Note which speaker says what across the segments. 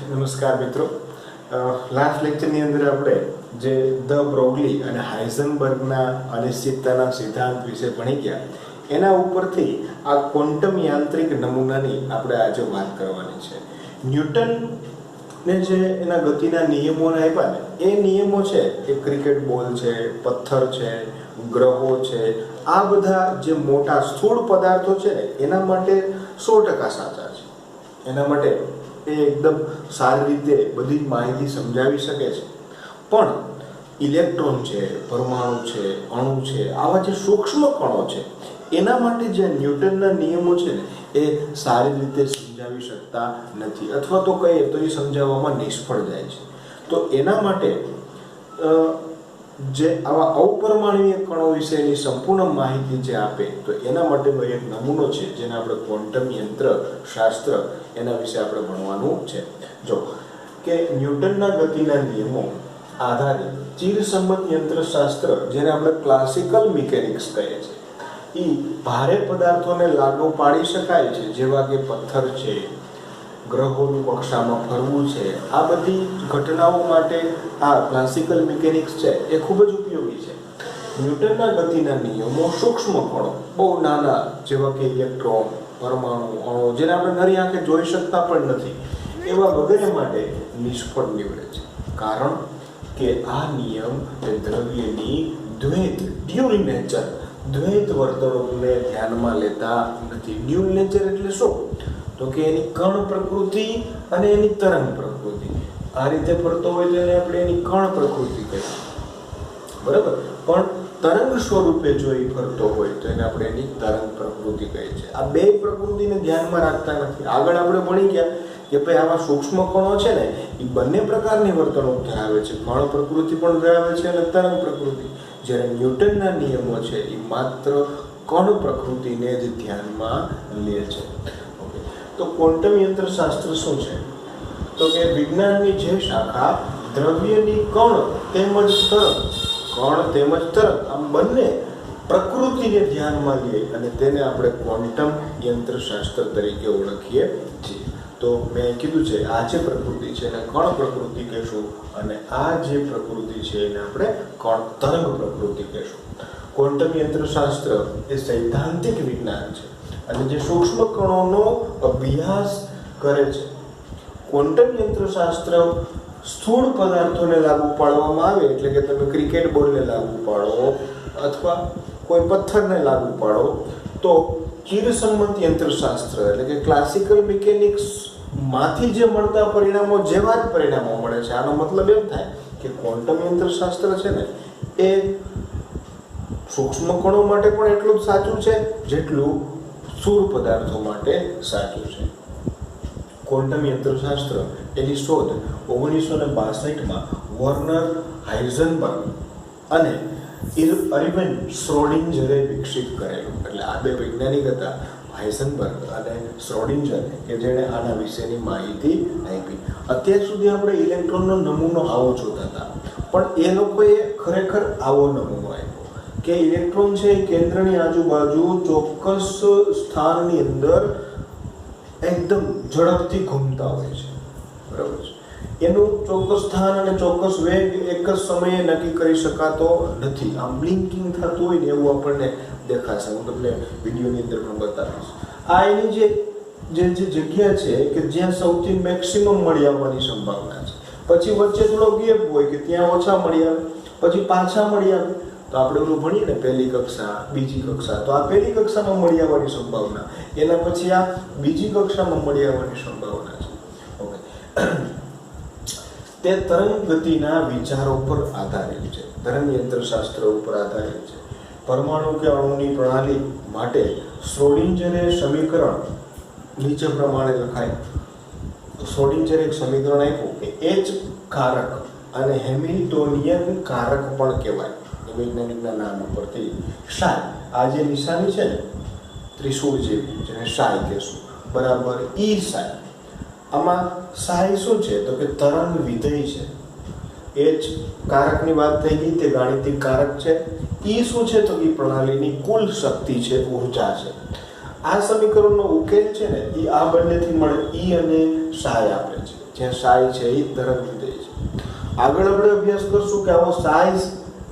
Speaker 1: નમસ્કાર મિત્રો. લાસ્ટ લેક્ચરની અંદર આપણે જે ધ બ્રોગલી અને હાઇઝનબર્ગના અનિશ્ચિતતાના સિદ્ધાંત વિશે ભણી ગયા, એના ઉપરથી આ ક્વોન્ટમ યાંત્રિક નમૂનાની આપણે આજે વાત કરવાની છે. ન્યૂટનને જે એના ગતિના નિયમોને આપ્યા ને, એ નિયમો છે એ ક્રિકેટ બોલ છે, પથ્થર છે, ગ્રહો છે, આ બધા જે મોટા સ્થૂળ પદાર્થો છે ને એના માટે 100% સાચા છે. એના માટે એ એકદમ સારી રીતે બધી જ માહિતી સમજાવી શકે છે. પણ ઇલેક્ટ્રોન છે, પરમાણુ છે, અણુ છે, આવા જે સૂક્ષ્મ કણો છે એના માટે જે ન્યૂટનના નિયમો છે ને એ સારી રીતે સમજાવી શકતા નથી, અથવા તો કહીએ તો એ સમજાવવામાં નિષ્ફળ જાય છે. તો એના માટે જે આવા અપરમાણ્વીય કણો વિશેની સંપૂર્ણ માહિતી જે આપે, તો એના માટેનો એક નમૂનો છે જેને આપણે ક્વોન્ટમ યંત્ર શાસ્ત્ર એના વિશે આપણે ભણવાનું છે. જો કે ન્યૂટનના ગતિના નિયમો આધારિત ચિરસંમત યંત્રશાસ્ત્ર, જેને આપણે ક્લાસિકલ મિકેનિક્સ કહીએ છીએ, એ ભારે પદાર્થોને લાગુ પાડી શકાય છે, જેવા કે પથ્થર છે, ગ્રહોની કક્ષામાં ફરવું છે. આ બધી ઘટનાઓ માટે આ ક્લાસિકલ મિકેનિક્સ છે એ ખૂબ જ ઉપયોગી છે. ન્યૂટનના ગતિના નિયમો સૂક્ષ્મ કણો, બહુ નાના, જેવા કે ઇલેક્ટ્રોન, પરમાણુ, અણુ, જેને આપણે નરી આંખે જોઈ શકતા પણ નથી, એવા વગેરે માટે નિષ્ફળ નીવડે છે. કારણ કે આ નિયમ એ દ્રવ્યની ડ્યુઅલ નેચર, દ્વૈત વર્તણૂકને ધ્યાનમાં લેતા નથી. ડ્યુઅલ નેચર એટલે શું? તો કે એની કણ પ્રકૃતિ અને એની તરંગ પ્રકૃતિ. આ રીતે ફરતો હોય તો એને આપણે એની કણ પ્રકૃતિ કહીએ, બરાબર. પણ તરંગ સ્વરૂપે જો એ ફરતો હોય તો એને આપણે એની તરંગ પ્રકૃતિ કહીએ છીએ. આ બે પ્રકૃતિને ધ્યાનમાં રાખતા નથી. આગળ આપણે ભણી ગયા કે ભાઈ આવા સૂક્ષ્મ કણો છે ને એ બંને પ્રકારની વર્તણૂક ધરાવે છે, કણ પ્રકૃતિ પણ ધરાવે છે અને તરંગ પ્રકૃતિ. જ્યારે ન્યૂટનના નિયમો છે એ માત્ર કણ પ્રકૃતિને જ ધ્યાનમાં લે છે. તો ક્વોન્ટમ યંત્રશાસ્ત્ર શું છે? તો કે વિજ્ઞાનની જે શાખા દ્રવ્યની કણ તેમજ તરંગ આમ બંને પ્રકૃતિને ધ્યાનમાં લે અને તેને આપણે ક્વોન્ટમ યંત્રશાસ્ત્ર તરીકે ઓળખીએ છીએ. તો મેં કીધું છે આ જે પ્રકૃતિ છે એને કણ પ્રકૃતિ કહેશું, અને આ જે પ્રકૃતિ છે એને આપણે તરંગ પ્રકૃતિ કહેશું. ક્વોન્ટમ યંત્રશાસ્ત્ર એ સૈદ્ધાંતિક વિજ્ઞાન છે અને જે સૂક્ષ્મ કણોનો અભ્યાસ કરે છે. ક્વોન્ટમ યંત્રશાસ્ત્ર સ્થૂળ પદાર્થોને લાગુ પાડવામાં આવે, એટલે કે તમે ક્રિકેટ બોલને લાગુ પાડો અથવા કોઈ પથ્થરને લાગુ પાડો, તો ચિરસંમત યંત્રશાસ્ત્ર એટલે કે ક્લાસિકલ મિકેનિક્સ માંથી જે મળતા પરિણામો જેવા જ પરિણામો મળે છે. આનો મતલબ એમ થાય કે ક્વોન્ટમ યંત્રશાસ્ત્ર છે ને એ સૂક્ષ્મ કણો માટે પણ એટલું જ સાચું છે જેટલું સ્થૂળ પદાર્થો માટે સાચું છે. ક્વોન્ટમ યંત્રશાસ્ત્ર એની શોધ 1962માં વર્નર હાઇઝનબર્ગ અને અર્વિન શ્રોડિંજરે વિકસિત કરેલું. એટલે આ બે વૈજ્ઞાનિક હતા, હાઇઝનબર્ગ અને શ્રોડિંજર, કે જેણે આના વિશેની માહિતી આપી. અત્યાર સુધી આપણે ઇલેક્ટ્રોનનો નમૂનો આવો જોતા હતા, પણ એ લોકોએ ખરેખર આવો નમૂનો આપ્યો કે ઇલેક્ટ્રોન છે એ કેન્દ્રની આજુબાજુ ચોક્કસ સ્થાનની અંદર એકદમ ઝડપથી ઘૂમતા હોય છે, બરાબર છે. એનું ચોક્કસ સ્થાન અને ચોક્કસ વેગ એક જ સમયે નક્કી કરી શકાતો નથી. આમ બ્લિંકિંગ થતું હોય ને એવું આપણને દેખાશે. હું તમને વિડીયોની અંદર પણ બતાવીશ. આ એની જે જગ્યા છે કે જ્યાં સૌથી મેક્સિમમ મળી આવવાની સંભાવના છે. પછી વચ્ચે થોડો ગેપ હોય કે ત્યાં ઓછા મળી આવે, પછી પાછા મળી આવે. તો આપણે ઓલું ભણીએ ને પહેલી કક્ષા, બીજી કક્ષા, તો આ પહેલી કક્ષામાં મળી આવવાની સંભાવના, એના પછી આ બીજી કક્ષામાં મળી આવવાની સંભાવના છે. ઓકે, તે તરંગ ગતિના વિચારો પર આધારિત છે, તરંગ યંત્રશાસ્ત્ર ઉપર આધારિત છે. પરમાણુ કે અણુની પ્રણાલી માટે શ્રોડિંજરે સમીકરણ નીચે પ્રમાણે લખાય. શ્રોડિંજરે એક સમીકરણ આપ્યું કે એચ કારક અને હેમિલ્ટોનિયન કારક પણ કહેવાય વૈજ્ઞાનિકના નામ ઉપરથી. સાય, આ જે નિશાની છે ને ત્રિશૂળ જેવી, જેને સાય કહેશું, બરાબર ઈ સાય. આમાં સાય શું છે? તો કે તરંગ વિધેય છે. એચ કારકની વાત થઈ ગઈ, તે ગાણિતિક કારક છે. ઈ શું છે? તો એ પ્રણાલીની કુલ શક્તિ છે, ઊર્જા છે. આ સમીકરણનો ઉકેલ છે ને એ આ બંનેથી મળે ઈ અને સાય આપે છે. જ્યાં સાઈ છે એ તરંગ વિધેય છે. આગળ આપણે અભ્યાસ કરશું કે આવો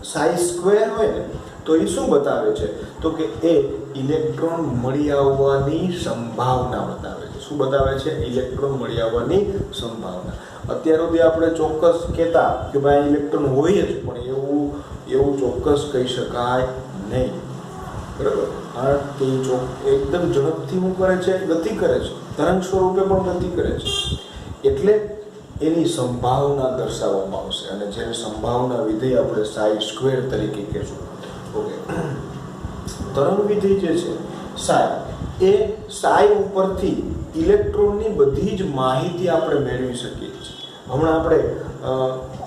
Speaker 1: સાઈ સ્ક્વેર હોય ને તો એ શું બતાવે છે, તો કે એ ઇલેક્ટ્રોન મળી આવવાની સંભાવના બતાવે છે. શું બતાવે છે? ઇલેક્ટ્રોન મળી આવવાની સંભાવના. અત્યાર સુધી આપણે ચોક્કસ કહેતા કે ભાઈ ઇલેક્ટ્રોન હોય જ, પણ એવું ચોક્કસ કહી શકાય નહીં, બરાબર? કારણ કે એકદમ ઝડપથી શું કરે છે? ગતિ કરે છે, તરંગ સ્વરૂપે પણ ગતિ કરે છે. એટલે એની સંભાવના દર્શાવવામાં આવશે અને જેની સંભાવના વિધેય આપણે સાઈ સ્ક્વેર તરીકે કહેશું. ઓકે, તરંગ વિધેય જે છે સાઈ, એ સાઈ ઉપરથી ઇલેક્ટ્રોનની બધી જ માહિતી આપણે મેળવી શકીએ છીએ. હમણાં આપણે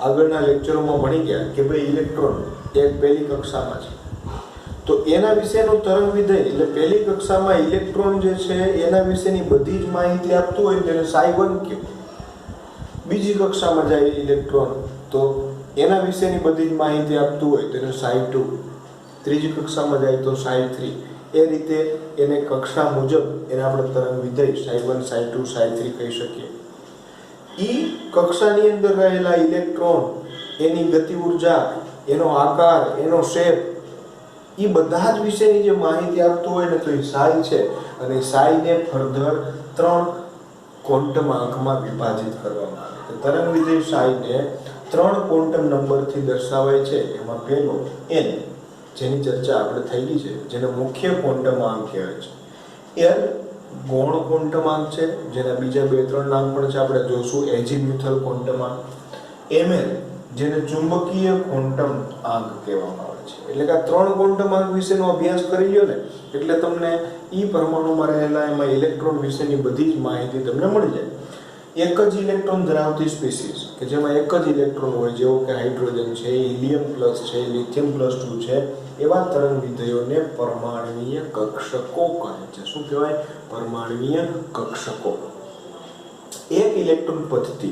Speaker 1: આગળના લેક્ચરોમાં ભણી ગયા કે ભાઈ ઇલેક્ટ્રોન એક પહેલી કક્ષામાં છે, તો એના વિશેનું તરંગ વિધેય એટલે પહેલી કક્ષામાં ઇલેક્ટ્રોન જે છે એના વિશેની બધી જ માહિતી આપતું હોય તેને સાઈ 1 કહેવાય. બીજી કક્ષામાં જાય ઇલેક્ટ્રોન તો એના વિશેની બધી જ માહિતી આપતું હોય તેને સાઈ 2. ત્રીજી કક્ષામાં જાય તો સાઈ 3. એ રીતે એને કક્ષા મુજબ એને આપણે તરંગ વિધેય સાઈ 1, સાઈ 2, સાઈ 3 કહી શકીએ. ઈ કક્ષાની અંદર રહેલા ઇલેક્ટ્રોન, એની ગતિ ઉર્જા, એનો આકાર, એનો શેપ, એ બધા જ વિશેની જે માહિતી આપતું હોય ને તો એ સાઈ છે. અને સાઈને ફર્ધર 3 ક્વોન્ટમ આંકમાં વિભાજિત કરવામાં આવે. તરંગ વિધેય સાઈને 3 ક્વોન્ટમ નંબરથી દર્શાવાય છે. એમાં પહેલો n, જેની ચર્ચા આપણે થઈ ગઈ છે, જેને મુખ્ય ક્વોન્ટમ આંક કહેવાય છે. l ગૌણ ક્વોન્ટમ આંક છે, જેના બીજા 2-3 નામ પણ છે, આપણે જોશું. એઝીમ્યુથલ ક્વોન્ટમ આંક. ml જેને ચુંબકીય ક્વોન્ટમ આંક કહેવામાં આવે છે. એટલે કે આ 3 ક્વોન્ટમ આંક વિશેનો અભ્યાસ કરી લ્યો ને એટલે તમને ઈ પરમાણુમાં રહેલા એમાં ઇલેક્ટ્રોન વિશેની બધી જ માહિતી તમને મળી જાય. એક જ ઇલેક્ટ્રોન ધરાવતી સ્પીસીસ કે જેમાં એક જ ઇલેક્ટ્રોન હોય, જેવો કે હાઇડ્રોજન છે, હિલિયમ પ્લસ છે, લિથિયમ પ્લસ 2 છે, એવા તરંગ વિધેયોને પરમાણ્વીય કક્ષકો કહે છે. શું કહેવાય? પરમાણ્વીય કક્ષકો. એક ઇલેક્ટ્રોન પદ્ધતિ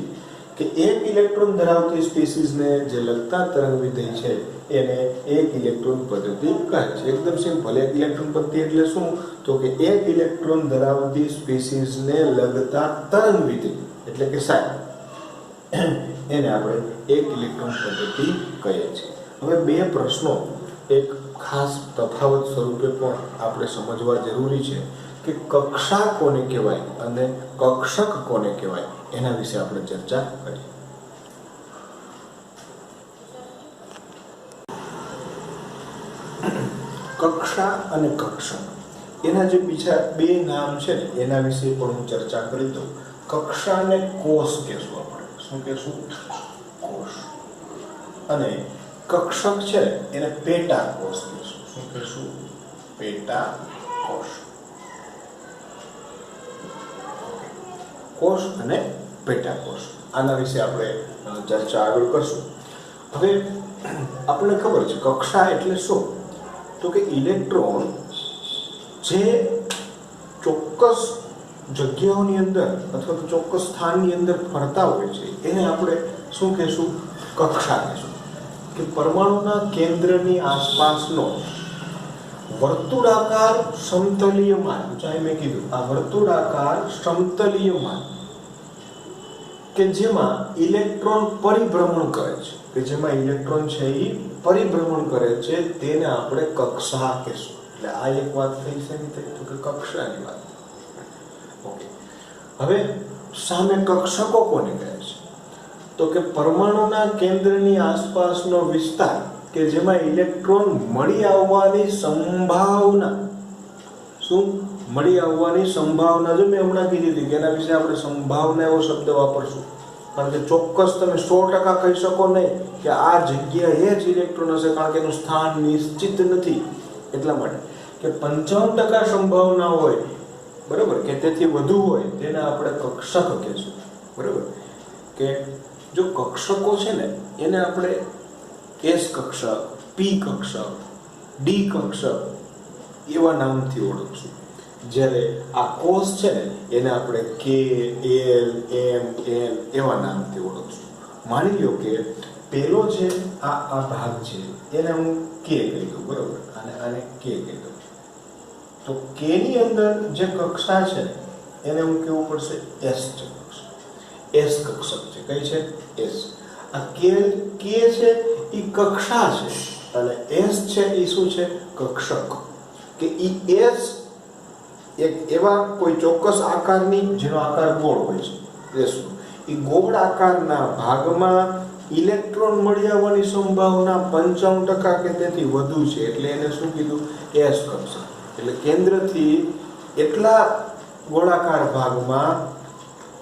Speaker 1: કે એક ઇલેક્ટ્રોન ધરાવતી સ્પીસીસને જે લગતા તરંગ વિધેય છે એને એક ઇલેક્ટ્રોન પદ્ધતિ કહે છે. એકદમ સિમ્પલ. એક ઇલેક્ટ્રોન પદ્ધતિ એટલે શું? તો કે એક ઇલેક્ટ્રોન ધરાવતી સ્પીસીસને લગતા તરંગ વિધેય એટલે કે સાઈ, એને આપણે એક ઇલેક્ટ્રોન પદ્ધતિ કહીએ છીએ. હવે 2 પ્રશ્નો એક ખાસ તફાવત સ્વરૂપે પણ આપણે સમજવા જરૂરી છે કે કક્ષા કોને કહેવાય અને કક્ષક કોને કહેવાય, એના વિશે આપણે ચર્ચા કરીએ. કક્ષા અને કક્ષક, એના જે બીજા 2 નામ છે ને એના વિશે પણ હું ચર્ચા કરી દઉં. કક્ષાને કોષ કહેશું આપણે. શું કહેશું? કોષ. અને કક્ષક છે એને પેટા કોષ કહેશું. શું કહેશું? પેટા કોષ. કોષ અને પેટા કોષ, આના વિશે આપણે ચર્ચા આગળ કરશું. હવે આપણને ખબર છે કક્ષા એટલે શું? તો કે ઇલેક્ટ્રોન જે ચોક્કસ જગ્યાઓની અંદર અથવા તો ચોક્કસ સ્થાનની અંદર ફરતા હોય છે એને આપણે શું કહેશું? કક્ષા કહેશું. કે પરમાણુના કેન્દ્રની આસપાસનો વર્તુળાકાર સમતલીયમાન, ચાહે મેં કીધું આ વર્તુળાકાર સમતલીયમાન કે જેમાં ઇલેક્ટ્રોન પરિભ્રમણ કરે છે, કે જેમાં ઇલેક્ટ્રોન છે એ પરિભ્રમણ કરે છે, તેને આપણે કક્ષા કહેશું. એટલે આ એક વાત થઈ છે તો કે કક્ષાની વાત. ઓકે, હવે સામે કક્ષકો કોને કહે છે? તો કે પરમાણુના કેન્દ્રની આસપાસનો વિસ્તાર કે જેમાં ઇલેક્ટ્રોન મળી આવવાની સંભાવના. શું મળી આવવાની સંભાવના? જો મેં હમણાં કીધી હતી કે એના વિશે આપણે સંભાવના એવો શબ્દ વાપરશું, કારણ કે ચોક્કસ તમે 100% કહી શકો નહીં કે આ જગ્યાએ જ ઇલેક્ટ્રોન હશે, કારણ કે એનું સ્થાન નિશ્ચિત નથી. એટલા માટે કે 55% સંભાવના હોય, બરાબર, કે તેથી વધુ હોય, તેને આપણે કક્ષક કહીશું. બરાબર, કે જો કક્ષકો છે ને એને આપણે S કક્ષક, P કક્ષક, D કક્ષક એવા નામથી ઓળખશું. જ્યારે આ કોષ છે ને એને આપણે K, L, M, N એવા નામથી ઓળખશું. માની લો કે પેલો જે આ ભાગ છે એને હું K કહી દઉં, બરાબર, અને આને K કહી દઉં. તો K ની અંદર જે કક્ષા છે એને હું કેવું પડશે? S કક્ષા. એસ કક્ષક છે. કઈ છે? એસ. આ કે છે એ કક્ષા છે અને એસ છે એ શું છે? કક્ષક. કે ઈ એસ એક એવા કોઈ ચોક્કસ આકારની, જેનો આકાર ગોળ હોય છે, એસનો, એ ગોળ આકારના ભાગમાં ઇલેક્ટ્રોન મળી આવવાની સંભાવના 95% કે તેથી વધુ છે, એટલે એને શું કીધું? એસ કક્ષક. એટલે કેન્દ્રથી એટલા ગોળાકાર ભાગમાં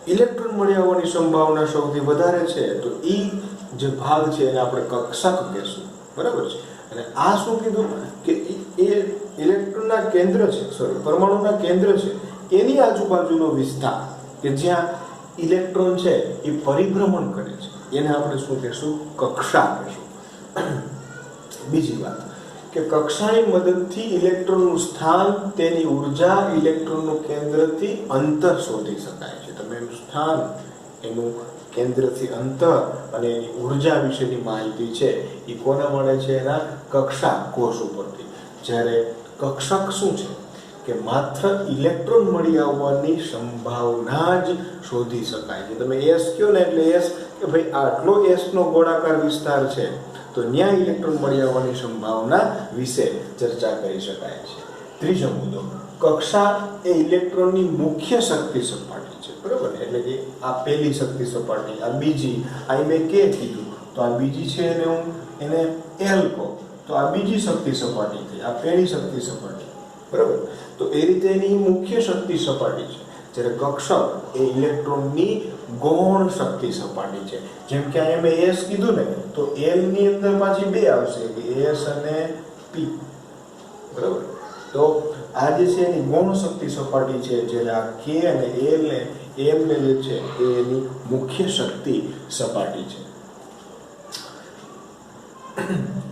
Speaker 1: ઇલેક્ટ્રોન મળી આવવાની સંભાવના સૌથી વધારે છે, તો ઈ જે ભાગ છે એને આપણે કક્ષક કહેશું. બરાબર છે. અને આ શું કીધું કે એ ઇલેક્ટ્રોનના કેન્દ્ર છે, પરમાણુના કેન્દ્ર છે, એની આજુબાજુનો વિસ્તાર કે જ્યાં ઇલેક્ટ્રોન છે એ પરિભ્રમણ કરે છે, એને આપણે શું કહેશું? કક્ષા કહેશું. બીજી વાત કે કક્ષાની મદદથી ઇલેક્ટ્રોનનું સ્થાન, તેની ઉર્જા, ઇલેક્ટ્રોનનું કેન્દ્રથી અંતર શોધી શકાય છે. તમે એનું સ્થાન, એનું કેન્દ્રથી અંતર અને એની ઉર્જા વિશેની માહિતી છે એ કોને મળે છે? એના કક્ષા કોષ ઉપરથી. જ્યારે કક્ષક શું છે કે માત્ર ઇલેક્ટ્રોન મળી આવવાની સંભાવના જ શોધી શકાય છે. તમે એસ કયો ને એટલે એસ કે ભાઈ આટલો એસ નો ગોળાકાર વિસ્તાર છે, તો ન્યા ઇલેક્ટ્રોન મળી આવવાની સંભાવના વિશે ચર્ચા કરી શકાય છે. ત્રીજો મુદ્દો, કક્ષા એ ઇલેક્ટ્રોનની મુખ્ય શક્તિ સપાટી છે. બરોબર? એટલે કે આ પહેલી શક્તિ સપાટી, આ બીજી, આ મેં કે કીધું, તો આ બીજી છે એને એલ કહો, તો આ બીજી શક્તિ સપાટી થઈ, આ પહેલી શક્તિ સપાટી. બરાબર? તો એ રીતે એની મુખ્ય શક્તિ સપાટી છે. જ્યારે કક્ષક એ ઇલેક્ટ્રોનની ગૌણ શક્તિ સપાટી છે. જેમ કે અહીંયા મેં એસ કીધું ને, તો એલ ની અંદર પાછી બે આવશે, કે એસ અને પી. બરાબર? તો આ જે છે એની ગૌણ શક્તિ સપાટી છે, જ્યારે આ કે અને એલ ને એમ ને જે છે એ એની મુખ્ય શક્તિ સપાટી છે.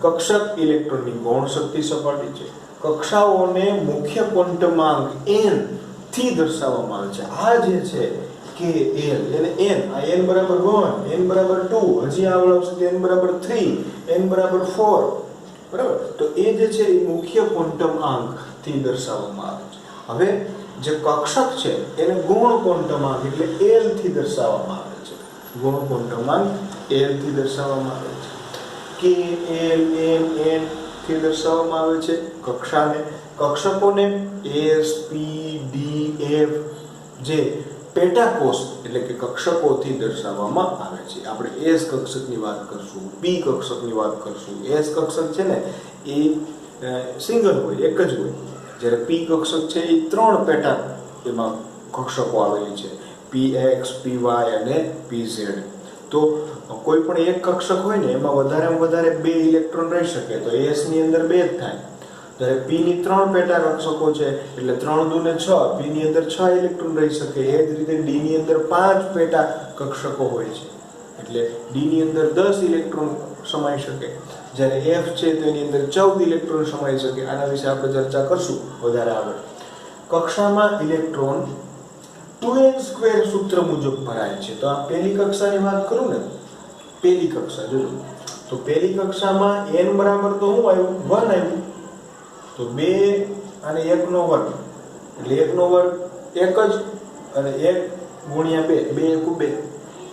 Speaker 1: કક્ષક ઇલેક્ટ્રોનની ગૌણ શક્તિ સપાટી છે. કક્ષાઓને મુખ્ય ક્વોન્ટમાંક n થી દર્શાવવામાં આવે છે. આ જે છે કે એલ, એને n, આ n બરાબર 1, n બરાબર 2, હજી આગળ આવશે n બરાબર 3, n બરાબર 4. બરાબર? તો એ જે છે એ મુખ્ય ક્વોન્ટમ આંક થી દર્શાવવામાં આવે છે. હવે જે કક્ષક છે એને ગૌણ ક્વોન્ટમાંક એટલે l થી દર્શાવવામાં આવે છે. ગૌણ ક્વોન્ટમાંક l થી દર્શાવવામાં આવે છે. કે l m n થી દર્શાવવામાં આવે છે કક્ષાને. કક્ષકોને s p d f જે પેટા કોષ એટલે કે કક્ષકોથી દર્શાવવામાં આવે છે. આપણે s કક્ષકની વાત કરશું, p કક્ષકની વાત કરશું. s કક્ષક છે ને એ સિંગલ હોય, એક જ હોય. જ્યારે p કક્ષક છે એ 3 પેટા એમાં કક્ષકો આવેલી છે, px, py અને pz. તો કોઈ પણ એક કક્ષક હોય ને એમાં વધારેમાં વધારે 2 ઇલેક્ટ્રોન રહી શકે, તો s ની અંદર 2 જ થાય. જ્યારે p ની 3 પેટા કક્ષકો છે એટલે 3 દુ ને 6, p ની અંદર 6 ઇલેક્ટ્રોન રહી શકે. એ જ રીતે d ની અંદર 5 પેટા કક્ષકો હોય છે એટલે d ની અંદર 10 ઇલેક્ટ્રોન સમાઈ શકે. જ્યારે f છે તો એની અંદર 14 ઇલેક્ટ્રોન સમાઈ શકે. આના વિશે આપણે ચર્ચા કરશું વધારે આગળ. કક્ષામાં ઇલેક્ટ્રોન 2n² સૂત્ર મુજબ ભરાય છે. તો આ પહેલી કક્ષાની વાત કરું ને, પહેલી કક્ષા જોજો, તો પહેલી કક્ષામાં n બરાબર તો શું આવ્યું? 1 આવ્યું. તો 2 અને 1 નો વર્ગ એટલે 1 નો વર્ગ 1 જ, અને 1 ગુણ્યા 2, 2 એકુ 2.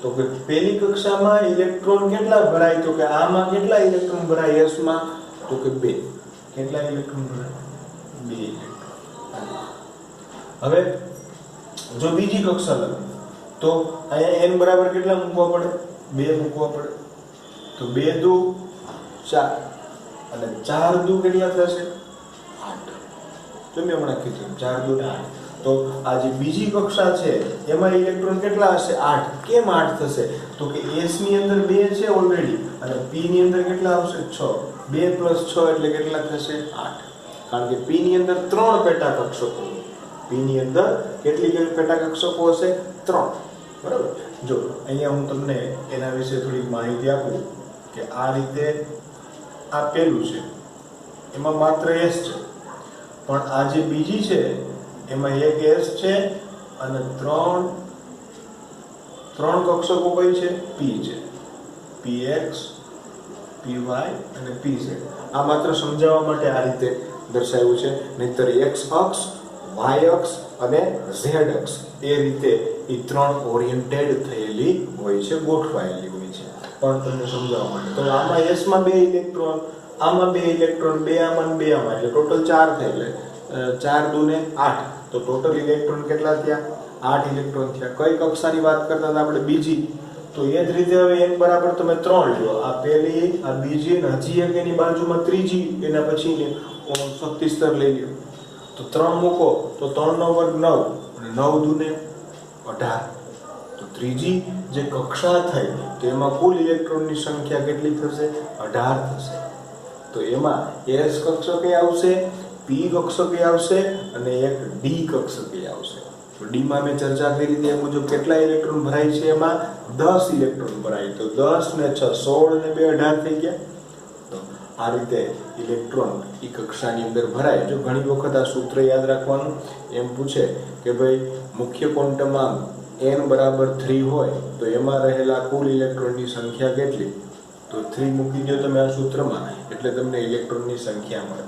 Speaker 1: તો કે પહેલી કક્ષામાં ઇલેક્ટ્રોન કેટલા ભરાય? તો કે આમાં કેટલા ઇલેક્ટ્રોન ભરાય s માં? તો કે 2. કેટલા ઇલેક્ટ્રોન ભરાય? 2 ઇલેક્ટ્રોન. હવે જો બીજી કક્ષા લો તો અહીંયા n બરાબર કેટલા મૂકવા પડે? 2 મૂકવા પડે. તો 2 દુ 4 અને 4 દુ કેટલા થશે? 8. તો મેં હમણાં કીધું 4 દુ 8. તો આ જે બીજી કક્ષા છે એમાં ઇલેક્ટ્રોન કેટલા હશે? 8. કેમ 8 થશે? તો કે s ની અંદર 2 છે ઓલરેડી અને p ની અંદર કેટલા આવશે? 6. 2 + 6 એટલે કેટલા થશે? 8. કારણ કે p ની અંદર 3 પેટા કક્ષકો, p ની અંદર કેટલી પેટા કક્ષકો હશે? 3. બરાબર? જો અહીંયા હું તમને એના વિશે થોડી માહિતી આપું કે આ રીતે આ પહેલું છે એમાં માત્ર s છે, પણ આ જે બીજી છે એમાં એક s છે અને 3 કક્ષકો કઈ છે? p છે, px, py અને pz. આ માત્ર સમજાવવા માટે આ રીતે દર્શાવ્યું છે, નહીતર x અક્ષ, y અક્ષ અને z અક્ષ એ રીતે એ 3 ઓરિએન્ટેડ થયેલી હોય છે, ગોઠવાયેલી હોય છે. પણ તમને સમજાવવા માટે તો આમાં s માં 2 ઇલેક્ટ્રોન, આમાં 2 ઇલેક્ટ્રોન, 2 આમાં અને 2 આમાં, એટલે ટોટલ 4 થાય. એટલે 4 દુને 8, તો ટોટલ ઇલેક્ટ્રોન કેટલા થયા? 8 ઇલેક્ટ્રોન થયા. કઈ કક્ષાની વાત કરતા હતા આપણે? બીજી. તો એ જ રીતે હવે n બરાબર તમે 3 લ્યો, આ પહેલી, આ બીજી, અને હજી એક એની બાજુમાં ત્રીજી, એના પછી શક્તિ સ્તર લઈ લ્યો. તો 3 મૂકો તો 3 નો વર્ગ 9, અને 9 દુને 18. તો ત્રીજી જે કક્ષા થઈ તો એમાં કુલ ઇલેક્ટ્રોનની સંખ્યા કેટલી થશે? 18 થશે. તો એમાં s કક્ષકે આવશે, p કક્ષકે આવશે અને એક d કક્ષકે આવશે. તો d માં મેં ચર્ચા કરી તે મુજબ કેટલા ઇલેક્ટ્રોન ભરાય છે? એમાં 10 ઇલેક્ટ્રોન ભરાય. તો 10 ને 6 16 ને 2 18 થઈ ગયા. તો આ રીતે ઇલેક્ટ્રોન ઈ કક્ષાની અંદર ભરાય. જો ઘણી વખત આ સૂત્ર યાદ રાખવાનું, એમ પૂછે કે ભાઈ મુખ્ય ક્વોન્ટમમાં n બરાબર 3 હોય તો એમાં રહેલા કુલ ઇલેક્ટ્રોનની સંખ્યા કેટલી? તો 3 મૂકી દો તમે આ સૂત્રમાં, એટલે તમને ઇલેક્ટ્રોનની સંખ્યા મળે.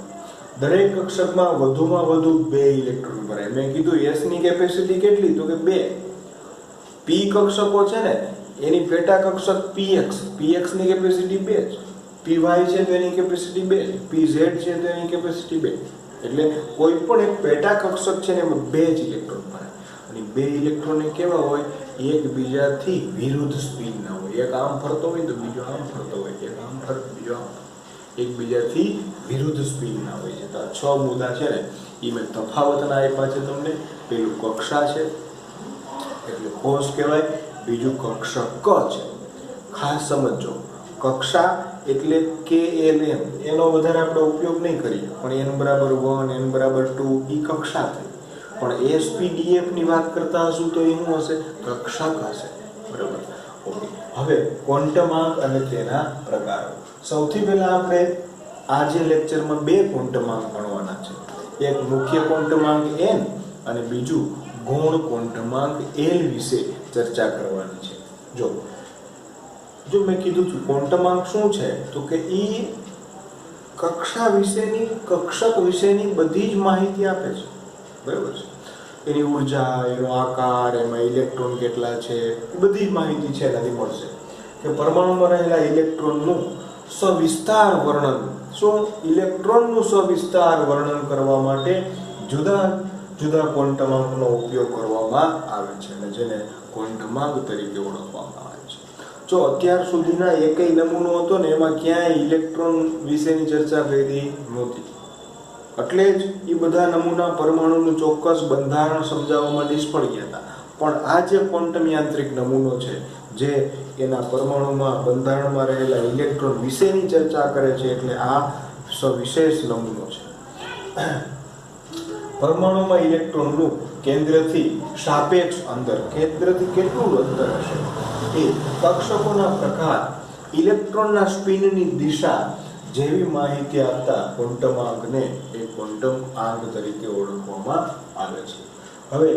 Speaker 1: દરેક કક્ષકમાં વધુમાં વધુ 2 ઇલેક્ટ્રોન ભરાય. મેં કીધું s ની કેપેસિટી કેટલી? તો કે 2. p કક્ષકો છે ને એની પેટા કક્ષક px ની કેપેસિટી 2 છે. py છે તો એની કેપેસિટી 2 છે. pz છે તો એની કેપેસિટી 2. એટલે કોઈ પણ એક પેટા કક્ષક છે ને એમાં 2 જ ઇલેક્ટ્રોન ભરાય. અને 2 ઇલેક્ટ્રોન કેવા હોય? એકબીજાથી વિરુદ્ધ સ્પિનના હોય. એક આમ ફરતો હોય તો બીજો આમ ફરતો હોય, એક આમ ફરતો બીજો આમ, એકબીજાથી વિરુદ્ધ સ્પિનના હોય છે. તો આ 6 મુદ્દા છે ને એ મેં તફાવતના આપ્યા છે તમને. પેલું કક્ષા છે એટલે કોષ કહેવાય, બીજું કક્ષક છે. ખાસ સમજો, કક્ષા એટલે KLM, એનો વધારે આપણે ઉપયોગ નહીં કરીએ, પણ n બરાબર 1, n બરાબર 2 ઈ કક્ષા થઈ. પણ SPDF ની વાત કરતા હશું તો એ શું હશે? કક્ષક હશે. બરાબર, ઓકે. હવે ક્વોન્ટમાંક અને તેના પ્રકારો. સૌથી પહેલા આપણે આજે લેક્ચરમાં 2 ક્વોન્ટમાંક ભણવાના છે. એક મુખ્ય ક્વોન્ટમાંક n અને બીજું ગૌણ ક્વોન્ટમાંક l વિશે ચર્ચા કરવાની છે. જો મેં કીધું છું ક્વોન્ટમાંક શું છે, તો કે ઈ કક્ષા વિશેની, કક્ષક વિશેની બધી જ માહિતી આપે છે. બરાબર છે? એની ઉર્જા, એનો આકાર, એમાં ઇલેક્ટ્રોન કેટલા છે, બધી જ માહિતી છે એનાથી મળશે. કે પરમાણુમાં રહેલા ઇલેક્ટ્રોનનું સવિસ્તાર વર્ણન, શું ઇલેક્ટ્રોનનું સવિસ્તાર વર્ણન કરવા માટે જુદા જુદા ક્વોન્ટમાંકનો ઉપયોગ કરવામાં આવે છે અને જેને ક્વોન્ટમાંક તરીકે ઓળખવામાં આવે છે. જો અત્યાર સુધીના એકેય નમૂનો હતો ને એમાં ક્યાંય ઇલેક્ટ્રોન વિશેની ચર્ચા કરી નહોતી. એટલે જ એ બધા નમૂના પરમાણુનું ચોક્કસ બંધારણ સમજાવવામાં નિષ્ફળ ગયા હતા. પણ આ જે ક્વોન્ટમ યાંત્રિક નમૂનો છે, જે એના પરમાણુમાં બંધારણમાં રહેલા ઇલેક્ટ્રોન વિશેની ચર્ચા કરે છે, એટલે આ સવિશેષ નમૂનો છે. પરમાણુમાં ઇલેક્ટ્રોનનું કેન્દ્રથી સાપેક્ષ અંતર, કેન્દ્રથી કેટલું અંતર હશે, એ કક્ષકોના પ્રકાર, ઇલેક્ટ્રોનના સ્પિનની દિશા જેવી માહિતી આપતા ક્વોન્ટમાંકને એ ક્વોન્ટમ આંક તરીકે ઓળખવામાં આવે છે. હવે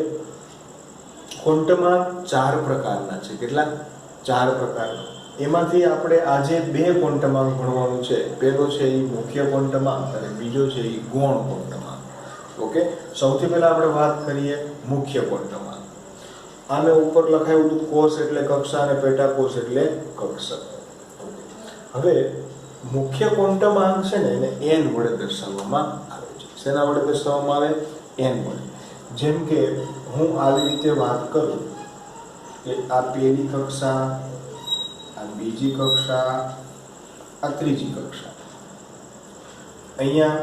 Speaker 1: ક્વોન્ટમાંક 4 પ્રકારના છે. કેટલા? 4 પ્રકારના. એમાંથી આપણે આજે 2 ક્વોન્ટમાંક ભણવાનું છે. પહેલો છે એ મુખ્ય ક્વોન્ટમાંક અને બીજો છે એ ગૌણ ક્વોન્ટમાંક. ઓકે, સૌથી પહેલા આપણે વાત કરીએ મુખ્ય ક્વોન્ટમાંક. આમે ઉપર લખાયું હતું કોષ એટલે કક્ષા અને પેટા કોષ એટલે કક્ષક. હવે મુખ્ય ક્વોન્ટમાંક છે ને એને n વડે દર્શાવવામાં આવે છે. શેના વડે દર્શાવવામાં આવે? n વડે. જેમ કે હું આવી રીતે વાત કરું કે આ પહેલી કક્ષા, આ બીજી કક્ષા, આ ત્રીજી કક્ષા. અહીંયા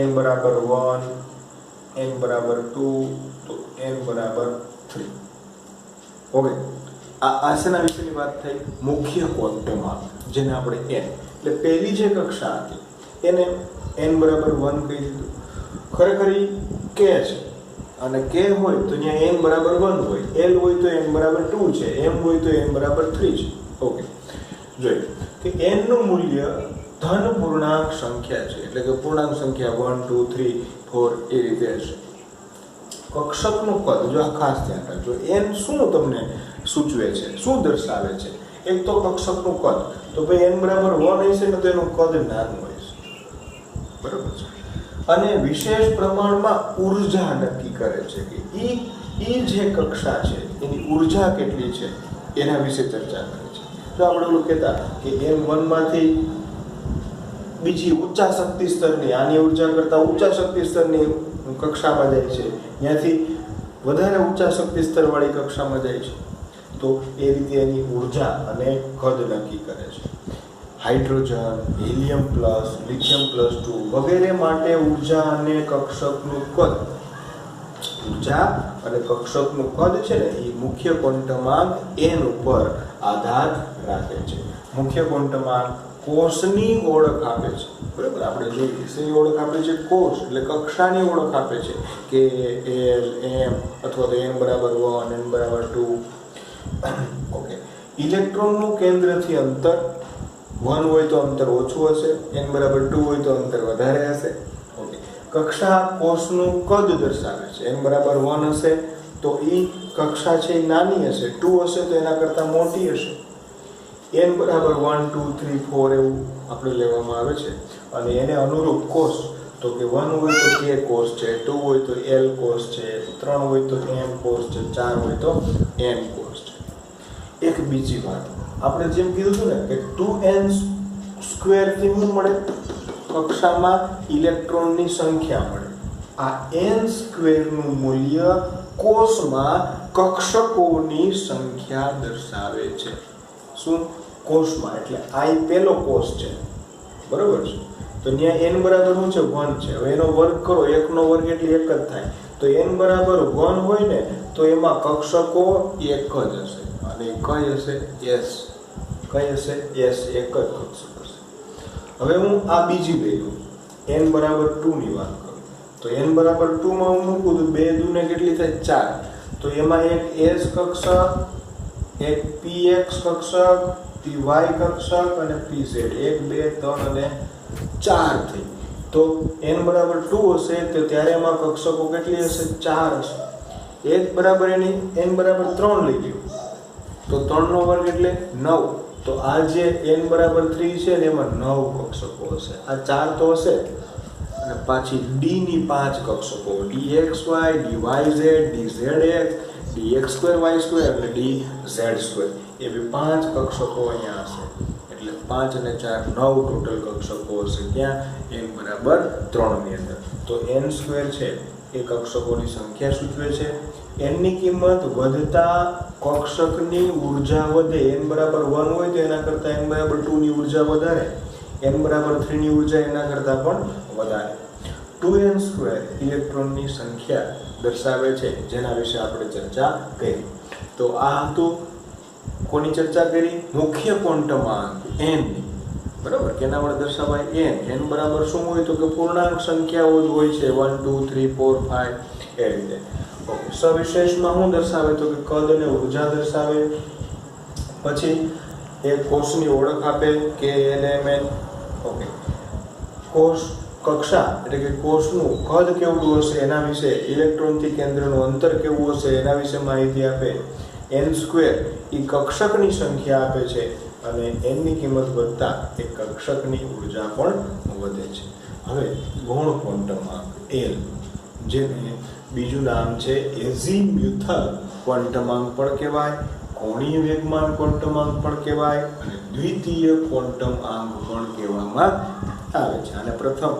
Speaker 1: n બરાબર 1, n બરાબર 2, તો n બરાબર 3. ઓકે, આ શેના વિશેની વાત થઈ? મુખ્ય ક્વોન્ટમાંક, જેને આપણે n, એટલે પહેલી જે કક્ષા હતી એને n બરાબર 1 કહી દીધું. ખરેખર ઈ k છે અને k હોય તો ત્યાં n બરાબર 1 હોય, l હોય તો n બરાબર 2 છે, m હોય તો n બરાબર 3 છે. ઓકે, જોઈએ કે n નું મૂલ્ય ધન પૂર્ણાંક સંખ્યા છે, એટલે કે પૂર્ણાંક સંખ્યા 1, 2, 3, 4 એ રીતે હશે. કક્ષકનું કદ, જો આ ખાસ ધ્યાન રાખજો, n શું તમને સૂચવે છે, શું દર્શાવે છે? એક તો કક્ષકનું કદ, તો ભાઈ n બરાબર 1 હશે ને તો એનું કદ નાનું હોય છે. બરાબર છે? અને વિશેષ પ્રમાણમાં ઉર્જા નક્કી કરે છે કે ઈ એ જે કક્ષા છે એની ઉર્જા કેટલી છે એના વિશે ચર્ચા કરે છે. તો આપણે ઓલું કહેતા કે M1 માંથી બીજી ઊંચા શક્તિ સ્તરની, આની ઉર્જા કરતાં ઊંચા શક્તિ સ્તરની કક્ષામાં જાય છે, ત્યાંથી વધારે ઊંચા શક્તિ સ્તરવાળી કક્ષામાં જાય છે. તો એ રીતે એની ઉર્જા અને કદ નક્કી કરે છે. Hydrogen, helium plus, lithium plus 2 વગેરે માટે ઉર્જા અને કક્ષકનું કદ, ઉર્જા અને કક્ષકનું કદ છે ને એ મુખ્ય ક્વોન્ટમાંક n ઉપર આધાર રાખે છે. મુખ્ય ક્વોન્ટમાંક કોષની ઓળખ આપે છે. બરાબર, આપણે જોઈએ શેની ઓળખ આપે છે? કોષ એટલે કક્ષાની ઓળખ આપે છે કે L, M અથવા તો n બરાબર 1, n બરાબર 2. ઓકે, ઇલેક્ટ્રોનનું કેન્દ્રથી અંતર 1 હોય તો અંતર ઓછું હશે, n બરાબર 2 હોય તો અંતર વધારે હશે. ઓકે, કક્ષા કોષનું કદ દર્શાવે છે. n બરાબર 1 હશે તો એ કક્ષા છે એ નાની હશે, 2 હશે તો એના કરતાં મોટી હશે. n બરાબર 1, 2, 3, 4 એવું આપણે લેવામાં આવે છે. અને એને અનુરૂપ કોષ તો કે 1 હોય તો K કોષ છે, 2 હોય તો L કોષ છે, 3 હોય તો M કોષ છે, 4 હોય તો N કોષ છે. એક બીજી વાત, આપણે જેમ કીધું હતું ને કે 2n સ્ક્વેર થી શું મળે? કક્ષામાં ઇલેક્ટ્રોનની સંખ્યા મળે. આ n સ્ક્વેર નું મૂલ્ય કોષમાં કક્ષકોની સંખ્યા દર્શાવે છે. શું? કોષમાં, એટલે I પહેલો કોષ છે, બરોબર છે, તો ત્યાં n બરાબર શું છે? 1 છે. હવે એનો વર્ગ કરો, 1 નો વર્ગ એટલે 1 જ થાય. તો n બરાબર 1 હોય ને તો એમાં કક્ષકો એક જ હશે. અને કઈ હશે? S. કઈ હશે? S, એક જ કક્ષક હશે. હવે હું આ બીજી લઈ લઉં, n બરાબર 2 ની વાત કરું તો n બરાબર 2 માં હું મૂકું તો 2 દુ ને કેટલી થાય? 4. તો એમાં એક S કક્ષક, એક PX કક્ષક, PY કક્ષક અને PZ, 1, 2, 3 અને 4 થઈ. તો n બરાબર 2 હશે તો ત્યારે એમાં કક્ષકો કેટલી હશે? 4 હશે. h બરાબર એની n બરાબર 3 લઈ લ્યો તો 3 નો વર્ગ એટલે 9. તો આ જે n બરાબર 3 છે ને એમાં 9 કક્ષકો હશે. આ 4 તો હશે અને પાછી d ની 5 કક્ષકો, dxy, dyz, dzx, dx2y2 અને dz2, એ બી 5 કક્ષકો અહીંયા હશે. એટલે 5 અને 4 9 ટોટલ કક્ષકો હશે. ત્યાં n બરાબર 3 ની અંદર. તો n સ્ક્વેર છે એ કક્ષકોની સંખ્યા સૂચવે છે. n ની કિંમત વધતા કક્ષકની ઉર્જા વધે. n બરાબર 1 હોય તો એના કરતાં n બરાબર 2 ની ઉર્જા વધારે, n બરાબર 3 ની ઉર્જા એના કરતાં પણ વધારે. 2n સ્ક્વેર ઇલેક્ટ્રોનની સંખ્યા દર્શાવે છે, જેના વિશે આપણે ચર્ચા કરી. તો આ હતું કોની ચર્ચા કરી? મુખ્ય ક્વોન્ટમાંક n ની. બરાબર, કેના વડે દર્શાવાય? n. n બરાબર શું હોય તો કે પૂર્ણાંક સંખ્યાઓ જ હોય છે, 1, 2, 3, 4, 5 એ રીતે. ઓકે, સવિશેષમાં શું દર્શાવે તો કે કદ અને ઉર્જા દર્શાવે. પછી એક કોષની ઓળખ આપે કે Lmn. ઓકે, કોષ કક્ષા એટલે કે કોષનું કદ કેવું હશે એના વિશે, ઇલેક્ટ્રોનથી કેન્દ્રનું અંતર કેવું હશે એના વિશે માહિતી આપે. n સ્ક્વેર એ કક્ષકની સંખ્યા આપે છે અને n ની કિંમત વધતા એ કક્ષકની ઉર્જા પણ વધે છે. હવે ગૌણ ક્વોન્ટમાંક L, જેને બીજું નામ છે એઝીમ્યુથલ ક્વોન્ટમાંક પણ કહેવાય, કોણીય વેગમાન ક્વોન્ટમાંક પણ કહેવાય અને દ્વિતીય ક્વોન્ટમ આંક પણ કહેવામાં આવે છે. અને પ્રથમ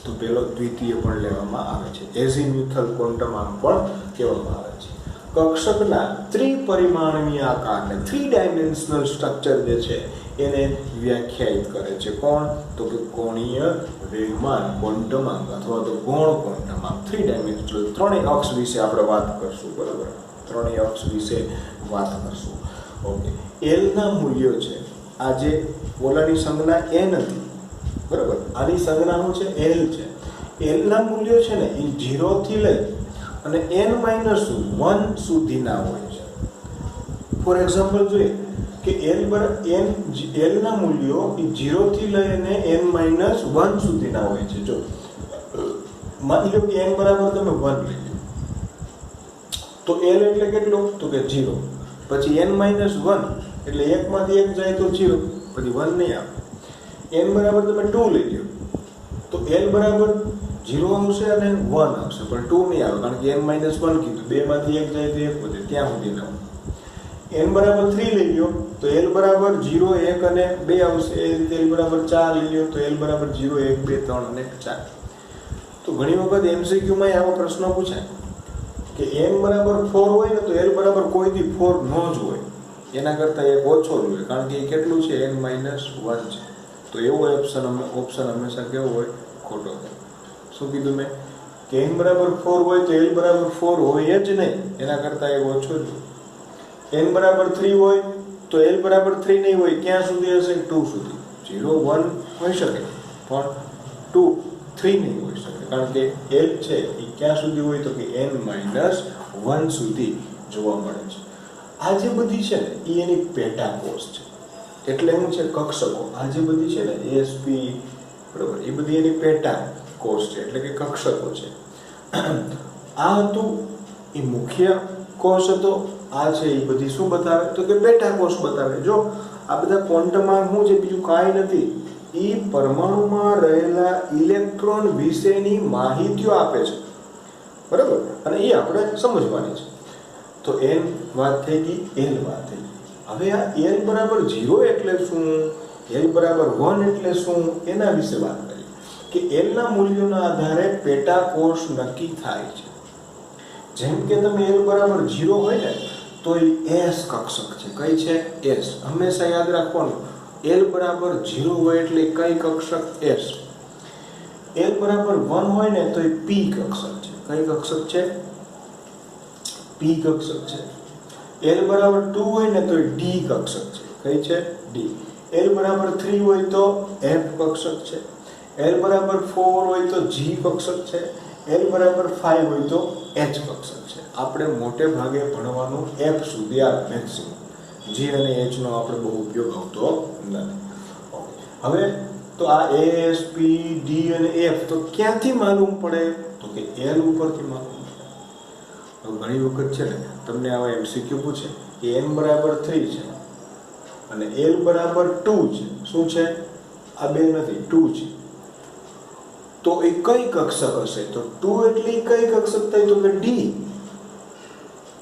Speaker 1: તો પેલો દ્વિતીય પણ લેવામાં આવે છે. એઝીમ્યુથલ ક્વોન્ટમાંક પણ કહેવામાં આવે છે. કક્ષકના ત્રિપરિમાણીય આકારને 3 ડાયમેન્શનલ સ્ટ્રક્ચર જે છે એને વ્યાખ્યાયિત કરે છે. કોણ? તો કે કોણીય વેગમાન ક્વોન્ટમાંક અથવા તો ગૌણ ક્વોન્ટમાંક. 3 ડાયમેન્શનલ, ત્રણેય અક્ષ વિશે આપણે વાત કરશું. બરાબર, ત્રણેય અક્ષ વિશે વાત કરશું. ઓકે, L ના મૂલ્યો છે. આ જે ઓલાની સંજ્ઞા n હતી, બરાબર, આની સંજ્ઞા શું છે? L છે. L ના મૂલ્યો છે ને એ 0 થી લઈ અને n-1 સુધીના હોય છે. ફોર એક્ઝામ્પલ જોઈએ કે L ના મૂલ્યો એ 0 થી લઈને n-1 સુધીના હોય છે. જો માની લો કે n બરાબર તમે 1 લઈ લો તો L એટલે કેટલો? તો કે 0. પછી n-1 એટલે 1 માંથી 1 જાય તો 0, પછી 1 નહીં આવે. n બરાબર તમે 2 લઈ લો તો L બરાબર 0 આવશે અને 1 આવશે, પણ 2 નહીં આવે, કારણ કે n-1 કીધું, 2 માંથી 1 જાય તો 1 વધે, ત્યાં સુધી ના. n બરાબર 3 લઈ લ્યો તો l બરાબર 0, 1 અને 2 આવશે. એ રીતે l બરાબર 4 લઈ લ્યો તો l બરાબર 0, 1, 2, 3 અને 4. તો ઘણી વખત MCQ માં આવા પ્રશ્નો પૂછાય કે n બરાબર 4 હોય ને તો l બરાબર કોઈ દી 4 ન જ હોય, એના કરતાં એક ઓછો જ હોય, કારણ કે એ કેટલું છે, n-1 છે. તો એવો ઓપ્શન હંમેશા કેવો હોય, ખોટો હોય. શું કીધું મેં કે n બરાબર 4 હોય તો l બરાબર 4 હોય જ નહીં, એના કરતાં એક ઓછો જ હોય. n બરાબર 3 હોય તો l બરાબર 3 નહીં હોય, ક્યાં સુધી હશે, 2 સુધી. 0, 1 હોઈ શકે પણ 2, 3 નહીં હોઈ શકે, કારણ કે l છે એ ક્યાં સુધી હોય તો કે n-1 સુધી જોવા મળે છે. આ જે બધી છે ને એ એની પેટા કોષ છે, એટલે શું છે, કક્ષકો. આ જે બધી છે ને ASP બરોબર, એ બધી એની પેટા કોષ છે, એટલે કે કક્ષકો છે. આ હતું એ મુખ્ય કોષ હતો. આ છે એ બધી શું બતાવે તો કે પેટા કોષ બતાવે. જો આ બધા ક્વોન્ટમમાં શું છે, બીજું કાંઈ નથી, એ પરમાણુમાં રહેલા ઇલેક્ટ્રોન વિશેની માહિતીઓ આપે છે, બરાબર, અને એ આપણે સમજવાની છે. તો n વાત થઈ ગઈ, l વાત થઈ ગઈ. હવે આ l બરાબર 0 એટલે શું, l બરાબર 1 એટલે શું, એના વિશે વાત કરીએ કે l ના મૂલ્યોના આધારે પેટા કોષ નક્કી થાય છે. જેમ કે તમે l બરાબર 0 હોય ને તો એ S કક્ષક છે. કઈ છે, S. હંમેશા યાદ રાખવાનું, l બરાબર 0 હોય એટલે કઈ કક્ષક, S. l બરાબર 1 હોય ને તો એ P કક્ષક છે. કઈ કક્ષક છે, P કક્ષક છે. l બરાબર 2 હોય ને તો એ D કક્ષક છે. કઈ છે, D. l બરાબર 3 હોય તો F કક્ષક છે. l બરાબર 4 હોય તો G કક્ષક છે. l બરાબર 5 હોય તો H કક્ષક છે. આપણે મોટે ભાગે ભણવાનું F સુધી આ મેક્સિમમ, G અને H નો આપણે બહુ ઉપયોગ આવતો નથી. હવે તો આ S, P, D અને F તો ક્યાંથી માલુમ પડે તો કે L ઉપરથી માલુમ પડે. તો ઘણી વખત છે ને તમને આવા MCQ પૂછે કે n બરાબર 3 છે અને l બરાબર 2 છે. શું છે, આ બે નથી, 2 છે. તો એ કઈ કક્ષક હશે, તો 2 એટલે કઈ કક્ષક થાય તો કે D.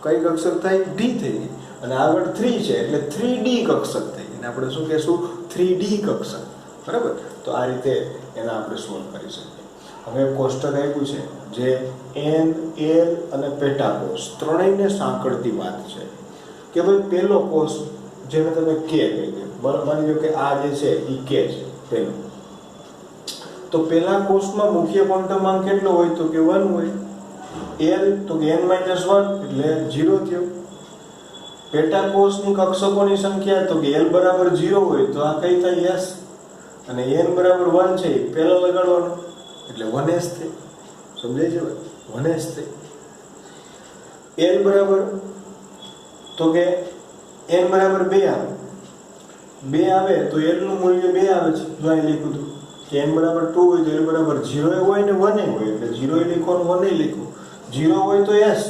Speaker 1: કઈ કક્ષક થાય, D થઈ ગઈ. અને આગળ 3 છે એટલે 3D કક્ષક થઈ ગઈ. અને આપણે શું કહેશું, 3D કક્ષક, બરાબર. તો આ રીતે એના આપણે સોલ્વ કરી શકીએ. હવે કોષ્ટક આપ્યું છે જે n, l અને પેટા કોષ ત્રણેયને સાંકળતી વાત છે કે ભાઈ પહેલો કોષ જેને તમે K કહી દો, માની લો કે આ જે છે એ K છે પહેલો. તો પહેલા કોષમાં મુખ્ય ક્વોન્ટમ અંક કેટલો હોય તો કે 1 હોય. l તો કે n-1 એટલે 0 થયો. પેટા કોષની કક્ષકોની સંખ્યા તો કે l બરાબર 0 હોય તો આ કઈ થાય, S. અને n બરાબર 1 છે પહેલા લગાડવાનો એટલે 1s થાય. સમજાય છે ભાઈ, 1s થાય. l બરાબર તો કે n બરાબર 2 આવે, 2 આવે તો l નું મૂલ્ય 2 આવે છે. જો અહીં લખ્યું હતું કે n બરાબર 2 હોય તો l બરાબર 0 હોય ને 1 હોય, એટલે 0 એ લખવાનું, 1 એ લખવું. 0 હોય તો S,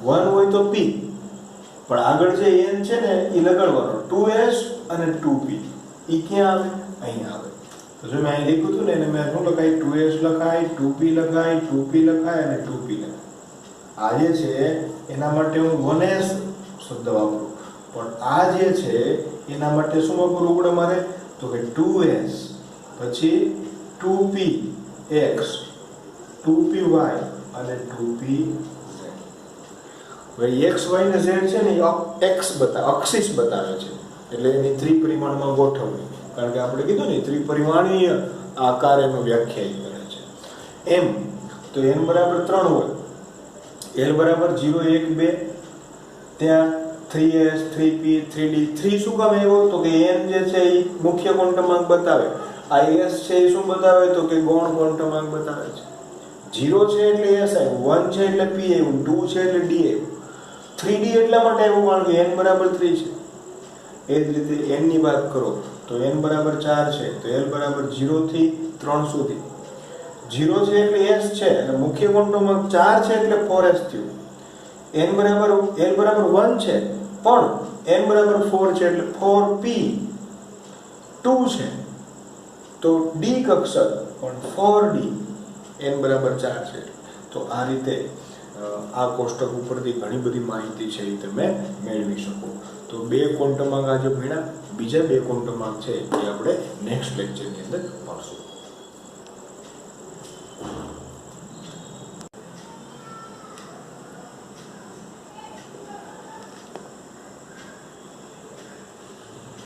Speaker 1: 1 હોય તો P. પણ આગળ જે n છે ને એ લગાડવાનો, 2s અને 2p. એ ક્યાં આવે, અહીં આવે. તો જો મેં અહીં લખ્યું હતું ને એને મેં શું લખાય, 2s લખાય, 2p લખાય, 2p લખાય અને 2p લખાય. આ જે છે એના માટે હું 1s શબ્દ વાપરું, પણ આ જે છે એના માટે શું વાપરવું પડે મારે તો કે 2s પછી 2px, 2py અને 2pz. હવે x, y ને z છે ને x બતાવે, અક્ષિસ બતાવે છે, એટલે એની ત્રિપરિમાણમાં ગોઠવણી. કારણ કે આપણે કીધું ને ત્રિપરિમાણીય આકાર એનો વ્યાખ્યાયિત કરે છે. m તો n બરાબર 3 હોય, l બરાબર 0, 1, 2, ત્યાં 3s, 3p, 3d. 3 શું કામ આવ્યો તો કે n જે છે એ મુખ્ય ક્વોન્ટમ બતાવે. આ s છે એ શું બતાવે તો કે ગૌણ ક્વોન્ટમ બતાવે છે. 0 છે એટલે s આવ્યું, 1 છે એટલે p આવ્યું, 2 છે એટલે d આવ્યું. 3d એટલા માટે આવ્યું કારણ કે n બરાબર 3 છે. એ જ રીતે n ની વાત કરો તો n બરાબર 4 છે તો l બરાબર 0 થી 3 સુધી. 0 છે એટલે s છે અને મુખ્ય ક્વોન્ટમ 4 છે એટલે 4s થયું. l બરાબર 1 છે પણ n બરાબર 4 છે એટલે 4p. 2 છે તો d કક્ષક પણ 4d. n બરાબર 4 છે. તો આ રીતે આ કોષ્ટક ઉપરથી ઘણી બધી માહિતી છે એ તમે મેળવી શકો. તો 2 ક્વોન્ટમ આંક આજે ભણ્યા. બીજા 2 ક્વોન્ટમ આંક છે એ આપણે નેક્સ્ટ લેક્ચરની અંદર ભણશું.